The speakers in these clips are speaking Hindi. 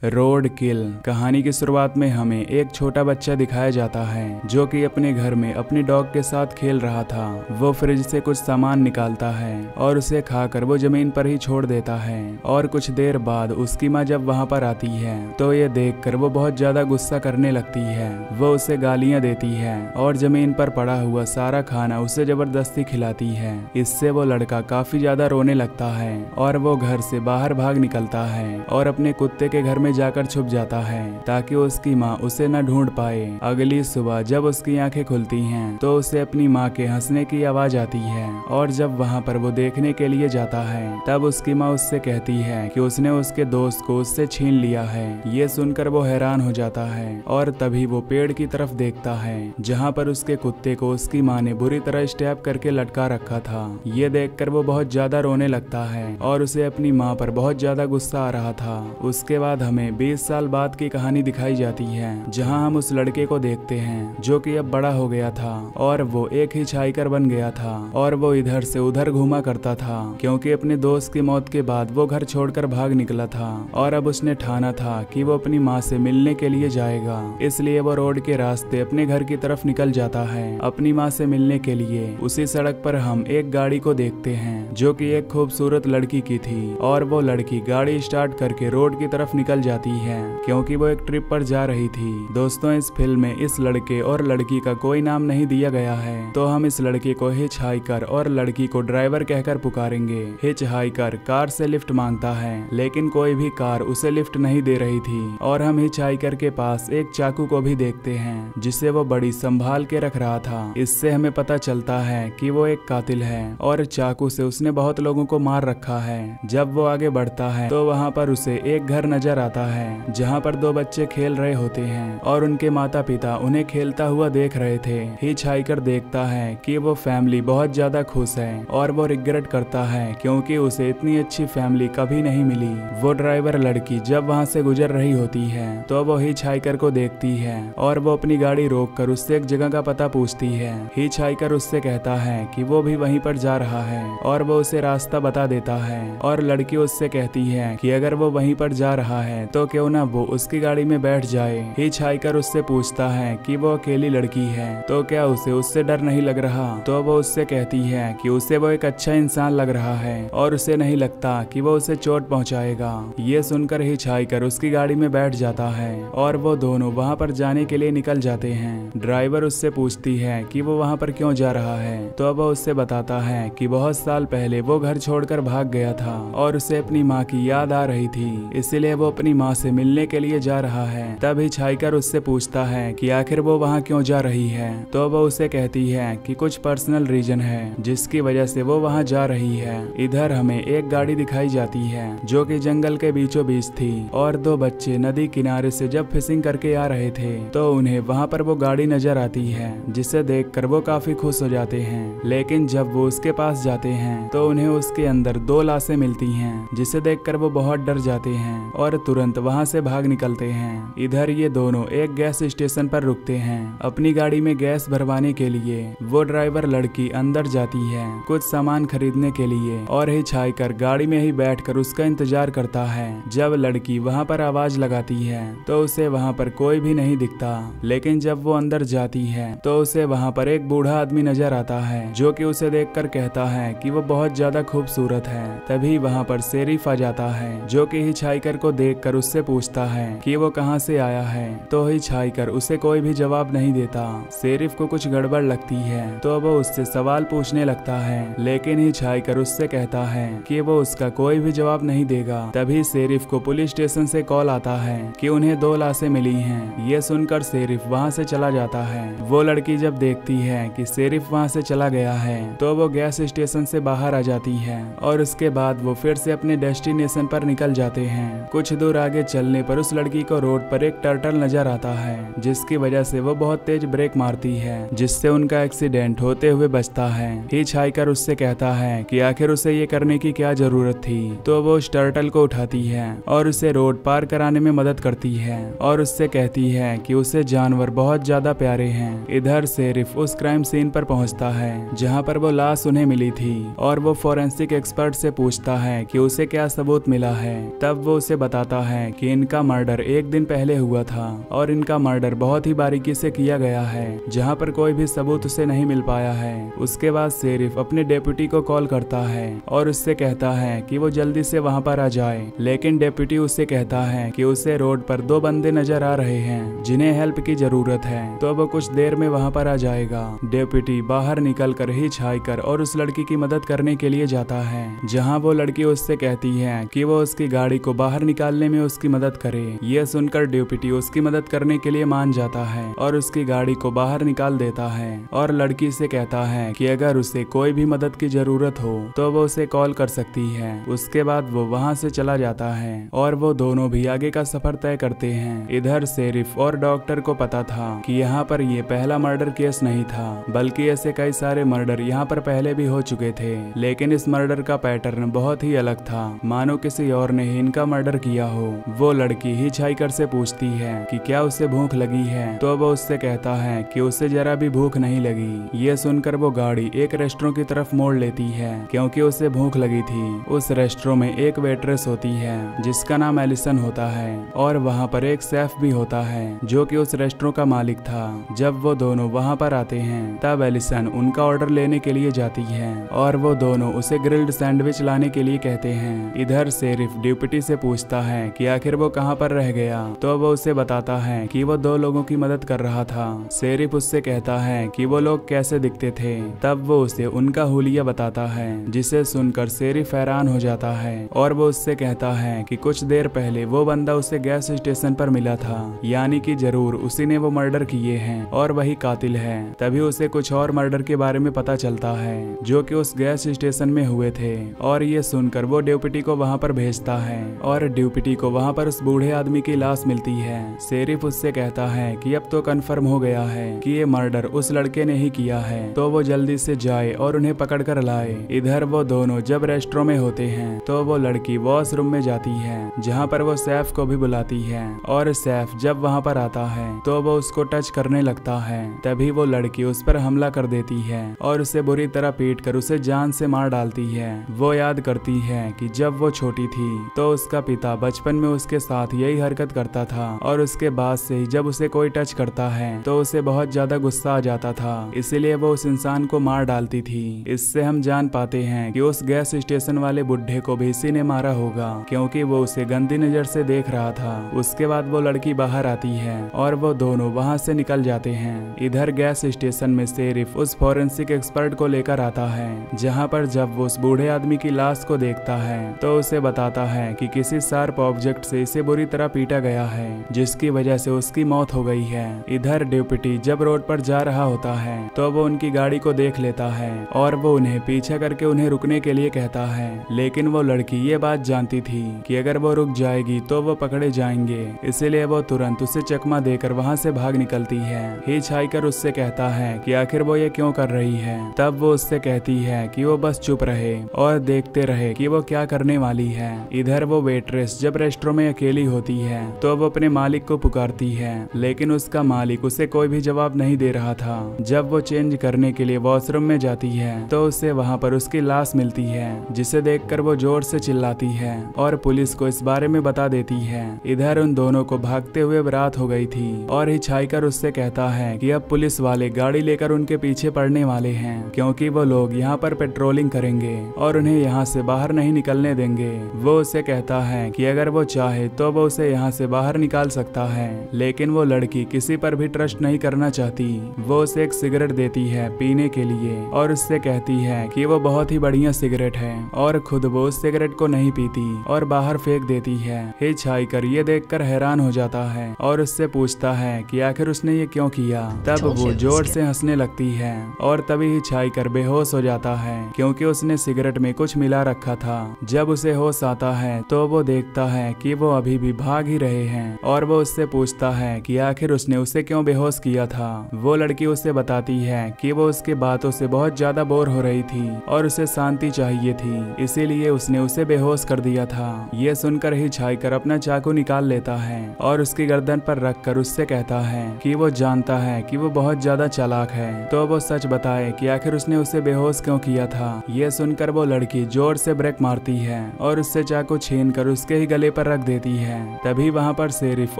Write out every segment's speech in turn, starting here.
रोड किल कहानी की शुरुआत में हमें एक छोटा बच्चा दिखाया जाता है जो कि अपने घर में अपनी डॉग के साथ खेल रहा था। वो फ्रिज से कुछ सामान निकालता है और उसे खाकर वो जमीन पर ही छोड़ देता है। और कुछ देर बाद उसकी माँ जब वहाँ पर आती है तो ये देखकर वो बहुत ज्यादा गुस्सा करने लगती है। वो उसे गालियाँ देती है और जमीन पर पड़ा हुआ सारा खाना उसे जबरदस्ती खिलाती है। इससे वो लड़का काफी ज्यादा रोने लगता है और वो घर से बाहर भाग निकलता है और अपने कुत्ते के घर में जाकर छुप जाता है ताकि उसकी माँ उसे न ढूंढ पाए। अगली सुबह जब उसकी आंखें खुलती हैं तो उसे अपनी माँ के हंसने की आवाज आती है और जब वहाँ पर वो देखने के लिए जाता है तब उसकी माँ उससे कहती है कि उसने उसके दोस्त को उससे छीन लिया है। ये सुनकर वो हैरान हो जाता है और तभी वो पेड़ की तरफ देखता है जहाँ पर उसके कुत्ते को उसकी माँ ने बुरी तरह स्टैप करके लटका रखा था। ये देखकर वो बहुत ज्यादा रोने लगता है और उसे अपनी माँ पर बहुत ज्यादा गुस्सा आ रहा था। उसके बाद हमें 20 साल बाद की कहानी दिखाई जाती है जहां हम उस लड़के को देखते हैं जो कि अब बड़ा हो गया था और वो एक हिचहाइकर बन गया था और वो इधर से उधर घूमा करता था क्योंकि अपने दोस्त की मौत के बाद वो घर छोड़कर भाग निकला था और अब उसने ठाना था कि वो अपनी माँ से मिलने के लिए जाएगा। इसलिए वो रोड के रास्ते अपने घर की तरफ निकल जाता है अपनी माँ से मिलने के लिए। उसी सड़क पर हम एक गाड़ी को देखते हैं जो कि एक खूबसूरत लड़की की थी और वो लड़की गाड़ी स्टार्ट करके रोड की तरफ निकल जाती है क्योंकि वो एक ट्रिप पर जा रही थी। दोस्तों, इस फिल्म में इस लड़के और लड़की का कोई नाम नहीं दिया गया है तो हम इस लड़के को हिचहाइकर और लड़की को ड्राइवर कहकर पुकारेंगे। हिचहाइकर कार से लिफ्ट मांगता है लेकिन कोई भी कार उसे लिफ्ट नहीं दे रही थी और हम हिचहाइकर के पास एक चाकू को भी देखते हैं जिसे वो बड़ी संभाल के रख रहा था। इससे हमें पता चलता है कि वो एक कातिल है और चाकू से उसने बहुत लोगों को मार रखा है। जब वो आगे बढ़ता है तो वहाँ पर उसे एक घर नजर आता है जहाँ पर दो बच्चे खेल रहे होते हैं और उनके माता पिता उन्हें खेलता हुआ देख रहे थे। हिचहाइकर देखता है कि वो फैमिली बहुत ज्यादा खुश है और वो रिग्रेट करता है क्योंकि उसे इतनी अच्छी फैमिली कभी नहीं मिली। वो ड्राइवर लड़की जब वहाँ से गुजर रही होती है तो वो हिचहाइकर को देखती है और वो अपनी गाड़ी रोककर उससे एक जगह का पता पूछती है। हिचहाइकर उससे कहता है कि वो भी वहीं पर जा रहा है और वो उसे रास्ता बता देता है और लड़की उससे कहती है कि अगर वो वहीं पर जा रहा है तो क्यों ना वो उसकी गाड़ी में बैठ जाए। हिचहाइकर उससे पूछता है कि वो अकेली लड़की है तो क्या उसे उससे डर नहीं लग रहा तो वो उससे कहती है कि उसे वो एक अच्छा इंसान लग रहा है और उसे नहीं लगता कि वो उसे चोट पहुंचाएगा। ये सुनकर हिचहाइकर उसकी गाड़ी में बैठ जाता है और वो दोनों वहां पर जाने के लिए निकल जाते हैं। ड्राइवर उससे पूछती है कि वो वहां पर क्यों जा रहा है तो वो उससे बताता है कि बहुत साल पहले वो घर छोड़कर भाग गया था और उसे अपनी माँ की याद आ रही थी इसलिए वो अपनी माँ से मिलने के लिए जा रहा है। तब हिचहाइकर उससे पूछता है कि आखिर वो वहाँ क्यों जा रही है तो वो उसे कहती है कि कुछ पर्सनल रीजन है जिसकी वजह से वो वहाँ जा रही है। इधर हमें एक गाड़ी दिखाई जाती है जो कि जंगल के बीचों बीच थी और दो बच्चे नदी किनारे से जब फिशिंग करके आ रहे थे तो उन्हें वहाँ पर वो गाड़ी नजर आती है जिसे देखकर वो काफी खुश हो जाते हैं। लेकिन जब वो उसके पास जाते हैं तो उन्हें उसके अंदर दो लाशें मिलती हैं जिसे देखकर वो बहुत डर जाते हैं और तुरंत वहाँ से भाग निकलते हैं। इधर ये दोनों एक गैस स्टेशन पर रुकते हैं अपनी गाड़ी में गैस भरवाने के लिए। वो ड्राइवर लड़की अंदर जाती है कुछ सामान खरीदने के लिए और हिचहाइकर गाड़ी में ही बैठकर उसका इंतजार करता है। जब लड़की वहाँ पर आवाज लगाती है तो उसे वहाँ पर कोई भी नहीं दिखता लेकिन जब वो अंदर जाती है तो उसे वहाँ पर एक बूढ़ा आदमी नजर आता है जो कि उसे देखकर कहता है कि वो बहुत ज्यादा खूबसूरत है। तभी वहाँ पर शेरिफ आ जाता है जो कि हिचहाइकर को देखकर उससे पूछता है कि वो कहां से आया है तो हिचहाइकर उसे कोई भी जवाब नहीं देता। शेरिफ को कुछ गड़बड़ लगती है तो वो उससे सवाल पूछने लगता है लेकिन हिचहाइकर उससे कहता है कि वो उसका कोई भी जवाब नहीं देगा। तभी शेरिफ को पुलिस स्टेशन से कॉल आता है कि उन्हें दो लाशें मिली हैं। ये सुनकर शेरिफ वहां से चला जाता है। वो लड़की जब देखती है कि शेरिफ वहां से चला गया है तो वो गैस स्टेशन से बाहर आ जाती है और उसके बाद वो फिर से अपने डेस्टिनेशन पर निकल जाते हैं। कुछ दूर आगे चलने पर उस लड़की को रोड पर एक टर्टल नजर आता है जिसकी वजह से वो बहुत तेज ब्रेक मारती है जिससे उनका एक्सीडेंट होते हुए बचता है। हिचहाइकर उससे कहता है कि आखिर उसे ये करने की क्या जरूरत थी तो वो उस टर्टल को उठाती है और उसे रोड पार कराने में मदद करती है और उससे कहती है कि उसे जानवर बहुत ज्यादा प्यारे हैं। इधर शेरिफ उस क्राइम सीन पर पहुंचता है जहां पर वो लाश उन्हें मिली थी और वो फोरेंसिक एक्सपर्ट से पूछता है कि उसे क्या सबूत मिला है। तब वो उसे बताता है कि इनका मर्डर एक दिन पहले हुआ था और इनका मर्डर बहुत ही बारीकी से किया गया है, जहाँ पर कोई भी सबूत उसे नहीं मिल पाया है। उसके बाद शेरिफ अपने डेप्यूटी को कॉल करता है और उससे कहता है कि वो जल्दी से वहाँ पर आ जाए, लेकिन डेप्यूटी उससे कहता है कि उसे रोड पर 2 बंदे नजर आ रहे हैं जिन्हें हेल्प की जरूरत है, तो वो कुछ देर में वहाँ पर आ जाएगा। डेप्यूटी बाहर निकल कर हिचहाइकर और उस लड़की की मदद करने के लिए जाता है, जहाँ वो लड़की उससे कहती है कि वो उसकी गाड़ी को बाहर निकालने में उसकी मदद करे। यह सुनकर डेप्यूटी उसकी मदद करने के लिए मान जाता है और उसकी गाड़ी को बाहर निकाल देता है और लड़की से कहता है कि अगर उसे कोई भी मदद की जरूरत हो तो वो उसे कॉल कर सकती है। उसके बाद वो वहाँ से चला जाता है और वो दोनों भी आगे का सफर तय करते हैं। इधर शेरिफ और डॉक्टर को पता था कि यहाँ पर ये पहला मर्डर केस नहीं था, बल्कि ऐसे कई सारे मर्डर यहाँ पर पहले भी हो चुके थे, लेकिन इस मर्डर का पैटर्न बहुत ही अलग था, मानो किसी और ने ही इनका मर्डर किया हो। वो लड़की हिचहाइकर से पूछती है कि क्या उसे भूख लगी है, तो वो उससे कहता है कि उसे जरा भी भूख नहीं लगी। ये सुनकर वो गाड़ी एक रेस्टोरेंट की तरफ मोड़ लेती है क्योंकि उसे भूख लगी थी। उस रेस्टोरेंट में एक वेट्रेस होती है जिसका नाम एलिसन होता है और वहाँ पर एक शेफ भी होता है जो कि उस रेस्टोरेंट का मालिक था। जब वो दोनों वहाँ पर आते हैं तब एलिसन उनका ऑर्डर लेने के लिए जाती है और वो दोनों उसे ग्रिल्ड सैंडविच लाने के लिए कहते हैं। इधर शेरिफ डेप्यूटी से पूछता है कि आखिर वो कहाँ पर रह गया, तो वो उसे बताता है कि वो 2 लोगों की मदद कर रहा था। शेरिफ उससे कहता है कि वो लोग कैसे दिखते थे, तब वो उसे उनका हुलिया बताता है, जिसे सुनकर शेरिफ हैरान हो जाता है और वो उससे कहता है कि कुछ देर पहले वो बंदा उसे गैस स्टेशन पर मिला था, यानी कि जरूर उसी ने वो मर्डर किए हैं और वही कातिल है। तभी उसे कुछ और मर्डर के बारे में पता चलता है जो कि उस गैस स्टेशन में हुए थे और ये सुनकर वो डेप्यूटी को वहाँ पर भेजता है और डेप्यूटी को वहाँ पर उस बूढ़े आदमी की लाश मिलती है। शेरिफ उससे कहता है कि अब तो कंफर्म हो गया है कि ये मर्डर उस लड़के ने ही किया है, तो वो जल्दी से जाए और उन्हें पकड़ कर लाए। इधर वो दोनों जब रेस्टोरेंट में होते हैं तो वो लड़की वॉशरूम में जाती है, जहाँ पर वो शेफ को भी बुलाती है और शेफ जब वहाँ पर आता है तो वो उसको टच करने लगता है। तभी वो लड़की उस पर हमला कर देती है और उसे बुरी तरह पीट कर उसे जान से मार डालती है। वो याद करती है कि जब वो छोटी थी तो उसका पिता बचपन में उसके साथ यही हरकत करता था और उसके बाद से ही जब उसे कोई टच करता है तो उसे बहुत ज्यादा गुस्सा आ जाता था, इसीलिए वो उस इंसान को मार डालती थी। इससे हम जान पाते हैं कि उस गैस स्टेशन वाले बुढ़े को भी इसी ने मारा होगा, क्योंकि वो उसे गंदी नजर से देख रहा था। उसके बाद वो लड़की बाहर आती है और वो दोनों वहाँ से निकल जाते हैं। इधर गैस स्टेशन में शेरिफ उस फॉरेंसिक एक्सपर्ट को लेकर आता है, जहाँ पर जब वो उस बूढ़े आदमी की लाश को देखता है तो उसे बताता है कि किसी शार्प ऑब्जेक्ट से इसे बुरी तरह पीटा गया है, जिसकी वजह से उसकी मौत हो गई है। इधर डेप्यूटी जब रोड पर जा रहा होता है तो वो उनकी गाड़ी को देख लेता है और वो उन्हें पीछे करके उन्हें रुकने के लिए कहता है, लेकिन वो लड़की ये बात जानती थी कि अगर वो रुक जाएगी तो वो पकड़े जाएंगे, इसीलिए वो तुरंत उसे चकमा देकर वहाँ से भाग निकलती है। हिचहाइकर उससे कहता है कि आखिर वो ये क्यों कर रही है। तब वो उससे कहती है कि वो बस चुप रहे और देखते रहे कि वो क्या करने वाली है। इधर वो वेट्रेस जब रेस्टोरेंट में अकेली होती है तो वो अपने मालिक को पुकारती है, लेकिन उसका मालिक उसे कोई भी जवाब नहीं दे रहा था। जब वो चेंज करने के लिए वॉशरूम में जाती है तो उसे वहाँ पर उसकी लाश मिलती है, जिसे देखकर वो जोर से चिल्लाती है और पुलिस को इस बारे में बता देती है। इधर उन दोनों को भागते हुए रात हो गई थी और हिचहाइकर उससे कहता है कि अब पुलिस वाले गाड़ी लेकर उनके पीछे पड़ने वाले हैं, क्योंकि वो लोग यहाँ पर पेट्रोलिंग करेंगे और उन्हें यहाँ से बाहर नहीं निकलने देंगे। वो उसे कहता है कि अगर वो चाहे तो वो उसे यहाँ से बाहर निकाल सकता है, लेकिन वो लड़की किसी पर भी ट्रस्ट नहीं करना चाहती। वो उसे एक सिगरेट देती है पीने के लिए और उससे कहती है कि वो बहुत ही बढ़िया सिगरेट है और खुद वो उस सिगरेट को नहीं पीती और बाहर फेंक देती है। हिचहाइकर ये देखकर हैरान हो जाता है और उससे पूछता है कि आखिर उसने ये क्यों किया। तब वो जोर से हंसने लगती है और तभी हिचहाइकर बेहोश हो जाता है, क्योंकि उसने सिगरेट में कुछ मिला रखा था। जब उसे होश आता है तो वो देखता है कि वो अभी भी भाग ही रहे हैं और वो उससे पूछता है कि आखिर उसने उसे क्यों बेहोश किया था। वो लड़की उसे बताती है कि वो उसके बातों से बहुत ज्यादा बोर हो रही थी और उसे शांति चाहिए थी, इसीलिए उसने उसे बेहोश कर दिया था। ये सुनकर हिचहाइकर अपना चाकू निकाल लेता है और उसकी गर्दन पर रखकर उससे कहता है कि वो जानता है कि वो बहुत ज्यादा चालाक है, तो वो सच बताए कि आखिर उसने उसे बेहोश क्यों किया था। ये सुनकर वो लड़की जोर से ब्रेक मारती है और उससे चाकू छीनकर उसके ही गले पर रख देती है। तभी वहाँ पर शेरिफ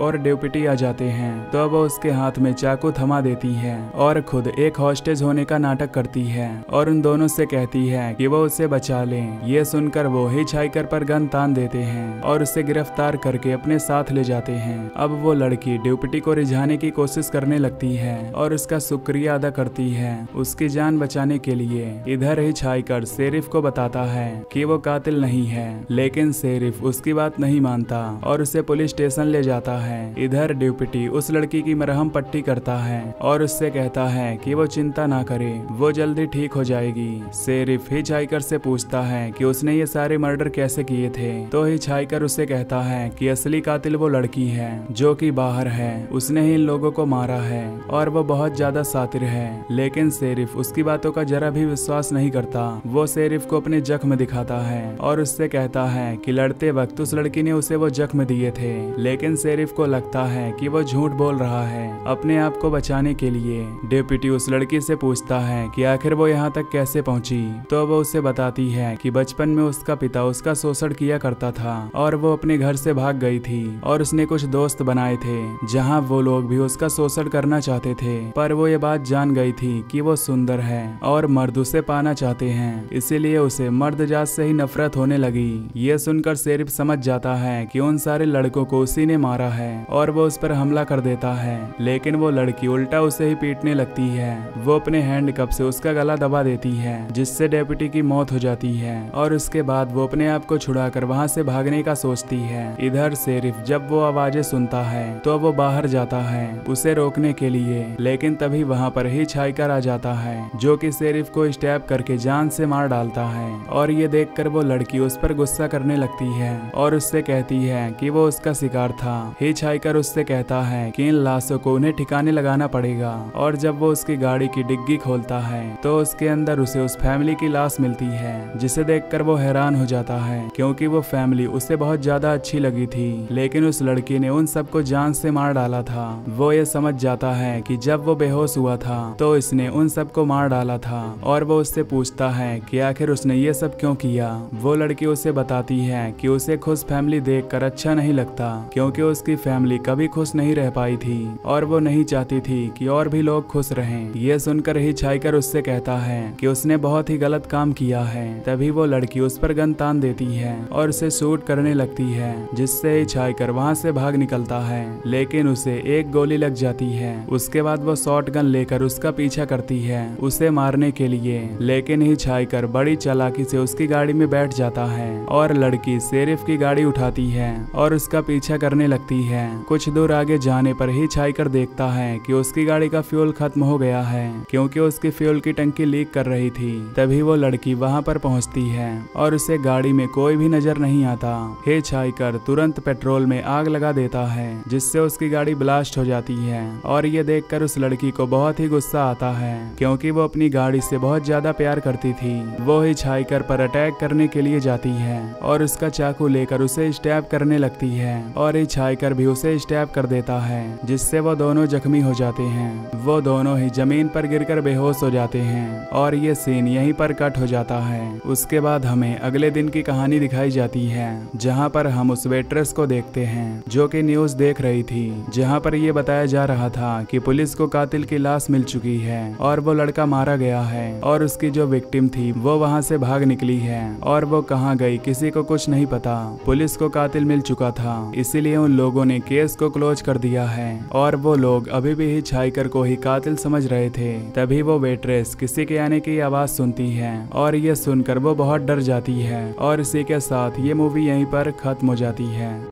और डेप्यूटी आ जाते हैं तो वो उसके हाथ में चाकू थमा देती है और खुद एक हॉस्टेज होने का नाटक करती है और उन दोनों से कहती है कि वो उसे बचा लें। ये सुनकर वो हिचहाइकर पर गन तान देते हैं और उसे गिरफ्तार करके अपने साथ ले जाते हैं। अब वो लड़की डेप्यूटी को रिझाने की कोशिश करने लगती है और उसका शुक्रिया अदा करती है उसकी जान बचाने के लिए। इधर हिचहाइकर शेरिफ को बताता है कि वो कातिल नहीं है, लेकिन शेरिफ उसकी बात नहीं मानता और उसे पुलिस स्टेशन ले जाता है। इधर डेप्यूटी उस लड़की की मरहम पट्टी करता है और उससे कहता है कि वो चिंता ना करे, वो जल्दी ठीक हो जाएगी। शेरिफ हिचहाइकर से पूछता है कि उसने ये सारे मर्डर कैसे किए थे, तो हिचहाइकर उसे कहता है कि असली कातिल वो लड़की है जो कि बाहर है, उसने ही इन लोगों को मारा है और वो बहुत ज्यादा सातिर है। लेकिन शेरिफ उसकी बातों का जरा भी विश्वास नहीं करता। वो शेरिफ को अपने जख्म दिखाता है और उससे कहता है कि लड़ते वक्त उस लड़की ने उसे वो जख्म दिए थे, लेकिन शेरिफ को लगता है कि वो झूठ बोल रहा है अपने आप को बचाने के लिए। डेप्यूटी उस लड़की से पूछता है कि आखिर वो यहाँ तक कैसे पहुंची, तो वो उसे बताती है कि बचपन में उसका पिता उसका शोषण किया करता था और वो अपने घर से भाग गई थी और उसने कुछ दोस्त बनाए थे जहाँ वो लोग भी उसका शोषण करना चाहते थे, पर वो ये बात जान गई थी कि वो सुंदर है और मर्द उसे पाना चाहते हैं, इसीलिए उसे मर्द जात से ही नफरत होने लगी। ये सुनकर शेरिफ समझ जाता है कि उन सारे लड़कों को उसी ने मारा है और वो उस पर हमला कर देता है, लेकिन वो लड़की उल्टा उसे ही पीटने लगती है। वो अपने हैंडकप से उसका गला दबा देती है जिससे डेप्यूटी की मौत हो जाती है और उसके बाद वो अपने आप को छुड़ाकर वहाँ से भागने का सोचती है। इधर शेरिफ जब वो आवाजें सुनता है तो वो बाहर जाता है उसे रोकने के लिए, लेकिन तभी वहाँ पर हिचहाइकर आ जाता है जो कि शेरिफ को स्टैब करके जान से मार डालता है और ये देखकर वो लड़की उस पर गुस्सा करने लगती है और उससे कहती है कि वो उसका शिकार था। हिचहाइकर उससे कहता है कि इन लाशों को उन्हें ठिकाने लगाना पड़ेगा और जब वो उसकी गाड़ी की डिग्गी खोलता है तो उसके अंदर उसे उस फैमिली की लाश मिलती है, जिसे देखकर वो हैरान हो जाता है क्योंकि वो फैमिली उसे बहुत ज्यादा अच्छी लगी थी, लेकिन उस लड़की ने उन सबको जान से मार डाला था। वो ये समझ जाता है कि जब वो बेहोश हुआ था तो इसने उन सबको मार डाला था और वो उससे पूछता है कि आखिर उसने ये सब क्यों किया। वो लड़की उसे बताती है कि उसे खुश फैमिली देखकर अच्छा नहीं लगता क्योंकि उसकी फैमिली कभी खुश नहीं रह पाई थी और वो नहीं चाहती थी कि और भी लोग खुश रहें। ये सुनकर हिचहाइकर उससे कहता है कि उसने बहुत ही गलत काम किया है। तभी वो लड़की उस पर गन तान देती है और उसे शूट करने लगती है, जिससे हिचहाइकर वहाँ से भाग निकलता है, लेकिन उसे एक गोली लग जाती है। उसके बाद वो शॉट गन लेकर उसका पीछा करती है उसे मारने के लिए, लेकिन हिचहाइकर बड़ी चालाकी से उसकी गाड़ी में बैठ जाता है और लड़की शेरिफ की गाड़ी उठाती है और उसका पीछा करने लगती है। कुछ दूर आगे जाने पर हिचहाइकर देखता है कि उसकी गाड़ी का फ्यूल खत्म हो गया है क्योंकि उसकी फ्यूल की टंकी लीक कर रही थी। तभी वो लड़की वहां पर पहुंचती है और उसे गाड़ी में कोई भी नजर नहीं आता। हिचहाइकर तुरंत पेट्रोल में आग लगा देता है जिससे उसकी गाड़ी ब्लास्ट हो जाती है और ये देखकर उस लड़की को बहुत ही गुस्सा आता है क्योंकि वो अपनी गाड़ी से बहुत ज्यादा प्यार करती थी। वो हिचहाइकर पर अटैक करने के लिए जाती है और उसका चाकू लेकर उसे स्टैब करने लगती है और हिचहाइकर भी उसे स्टैब कर देता है, जिससे वो दोनों जख्मी हो जाते हैं। वो दोनों ही जमीन पर गिरकर बेहोश हो जाते हैं और ये सीन यहीं पर कट हो जाता है। उसके बाद हमें अगले दिन की कहानी दिखाई जाती है जहाँ पर हम उस वेट्रेस को देखते हैं जो कि न्यूज देख रही थी, जहाँ पर ये बताया जा रहा था कि पुलिस को कातिल की लाश मिल चुकी है और वो लड़का मारा गया है और उसकी जो विक्टिम थी वो वहाँ से भाग निकली है और वो कहाँ गई किसी को कुछ नहीं पता। पुलिस को कातिल मिल चुका था, इसीलिए उन लोगों ने केस को क्लोज कर दिया है और वो लोग अभी भी हिचहाइकर को ही कातिल समझ रहे थे। तभी वो वेट्रेस किसी के आने की आवाज सुनती है और ये सुनकर वो बहुत डर जाती है और इसी के साथ ये मूवी यहीं पर खत्म हो जाती है।